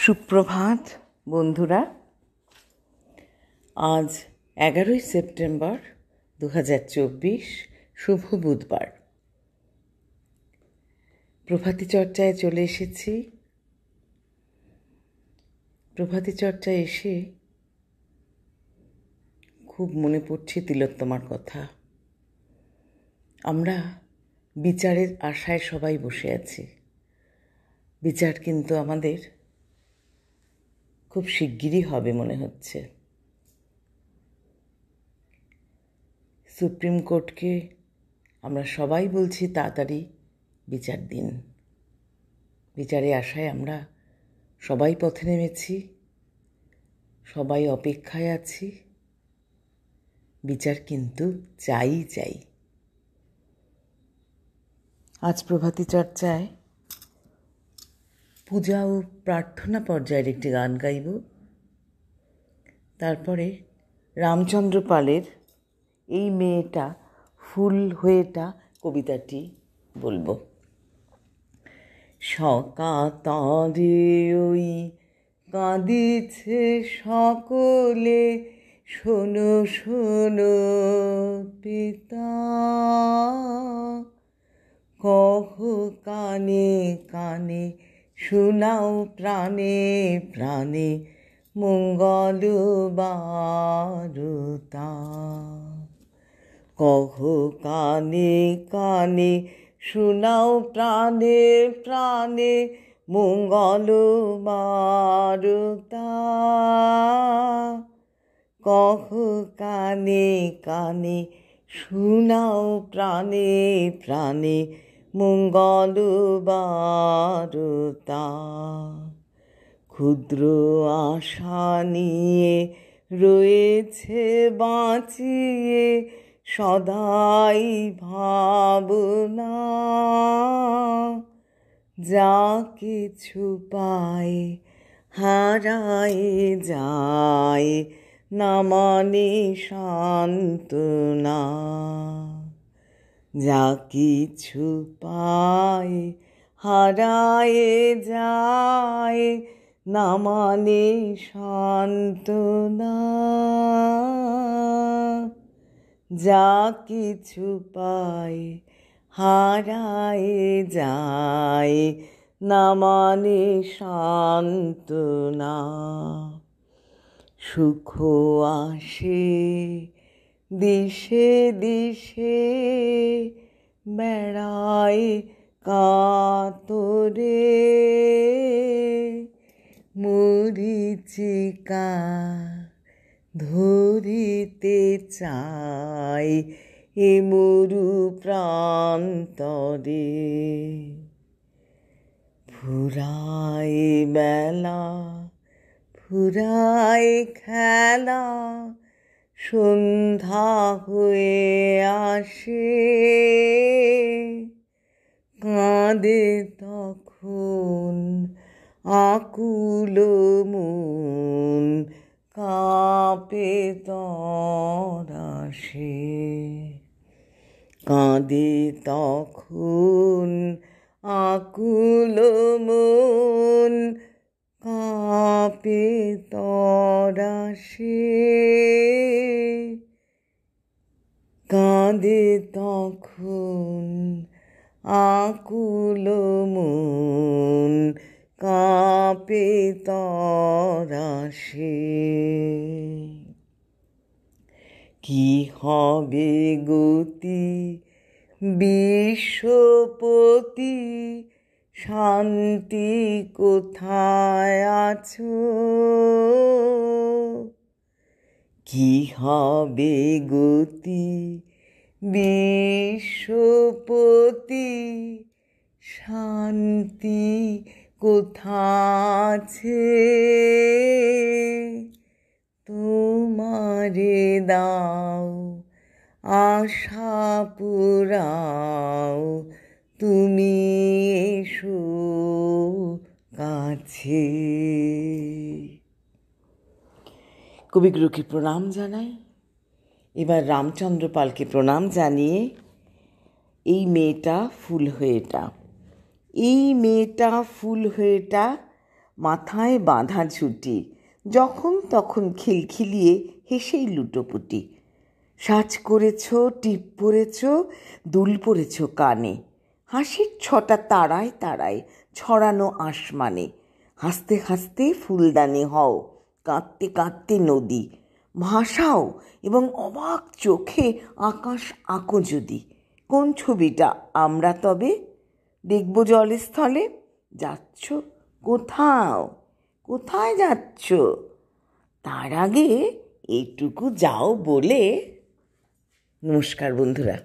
সুপ্রভাত বন্ধুরা। আজ 11ই সেপ্টেম্বর 2024, শুভ বুধবার। প্রভাতী চর্চায় চলে এসেছি। প্রভাতী চর্চায় এসে খুব মনে পড়ছে তিলোত্তমার কথা। আমরা বিচারের আশায় সবাই বসে আছি। বিচার কিন্তু আমাদের খুব শিগগিরই হবে মনে হচ্ছে। সুপ্রিম কোর্টকে আমরা সবাই বলছি তাড়াতাড়ি বিচার দিন। বিচারের আশায় আমরা সবাই পথে নেমেছি, সবাই অপেক্ষায় আছি। বিচার কিন্তু চাই। আজ প্রভাতী চর্চায় পূজা ও প্রার্থনা পর্যায়ের একটি গান গাইব। তারপরে রামচন্দ্র পালের এই মেয়েটা ফুল হয়েটা কবিতাটি বলবো। সকাতরে ওই কাঁদিছে সকলে, শোনো শোনো পিতা, কহ কানে কানে শোনাও প্রাণে প্রাণে মঙ্গল বারতা। কহ কানে কানে শোনাও প্রাণে প্রাণে মঙ্গল বারতা। কহ কানে কানে শোনাও প্রাণে প্রাণে মঙ্গল বারতা। ক্ষুদ্র আশা নিয়ে রয়েছে বাঁচিয়ে সদাই ভাবনা, যা কিছু পায় হারায় যায় না মানে সান্ত্বনা। যা কিছু পায় হারায় যায় না মানে সান্ত্বনা। যা কিছু পায় হারায় যায় না মানে সান্ত্বনা। সুখ আসে দিশে দিশে বেড়ায় কাতরে, মরীচিকা ধরিতে চাই এ মরু প্রান্তরে। ফুরায় বেলা ফুরায় খেলা, সন্ধ্যা হয়ে আসে, কাঁদে তখন আকুল মন, কাঁপে তরাসে। কাঁদে তখন আকুল মন, কাঁপে তরাসে। কাঁদে তখন আকুল মন, কাঁপে তরাসে। কি হবে গতি বিশ্বপতি, শান্তি কোথায় আছো? কি হবে গতি বিশ্বপতি, শান্তি কোথায় আছে? তোমারে দাও আশা পুরাও, তুমি এসো কাছে। কবিগুরুকে প্রণাম জানাই। এবার রামচন্দ্র পালকে প্রণাম জানিয়ে এই মেয়েটা ফুল হয়েটা, এই মেয়েটা ফুল হয়েটা মাথায় বাঁধা ঝুঁটি, যখন তখন খিলখিলিয়ে হেসেই লুটোপুটি। সাজ করেছ, টিপ পরেছ, দুল পরেছ কানে, হাসির ছটা তারায় তারায় ছড়ানো আসমানে। হাসতে হাসতে ফুলদানি হও, কাঁদতে কাঁদতে নদী, ভাসাও এবং অবাক চোখে আকাশ আঁকো যদি। কোন ছবিটা আমরা তবে দেখব জলস্থলে? যাচ্ছ কোথাও? কোথায় যাচ্ছ? তার আগে এটুকু যাও বলে। নমস্কার বন্ধুরা।